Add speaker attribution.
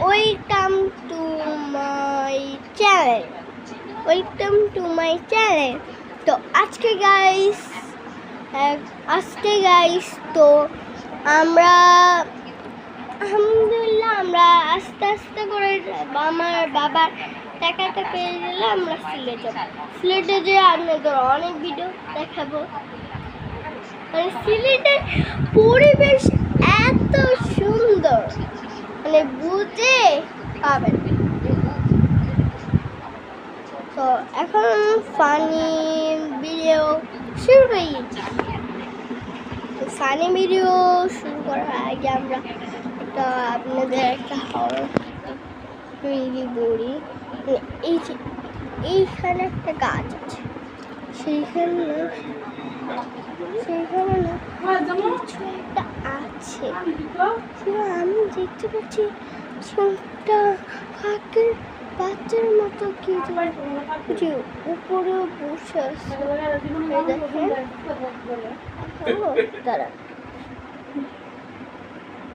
Speaker 1: Welcome to my channel welcome to my channel. তো আজকে guys তো আমরা আলহামদুলিল্লাহ আমরা আস্তে আস্তে করে আমার বাবার টাকাটা পেয়ে গেলে আমরা সিলেটে যে আপনাদের অনেক ভিডিও দেখাবো। মানে সিলেটের পরিবেশ এত সুন্দর, মানে বুঝে পাবেন। তো এখন ফানি ভিডিও শুরু করে গেছি। ফানি ভিডিও শুরু করার আগে আমরা আপনাদের একটা হরর তৈরি করি। এই যে এইখানে একটা গাছ আছে, সেইখানে কিছু একটা আছে। আমি দেখতে পাচ্ছি একটা কাকের বাচ্চার মতো কি উপরেও বসে আছে। দাঁড়া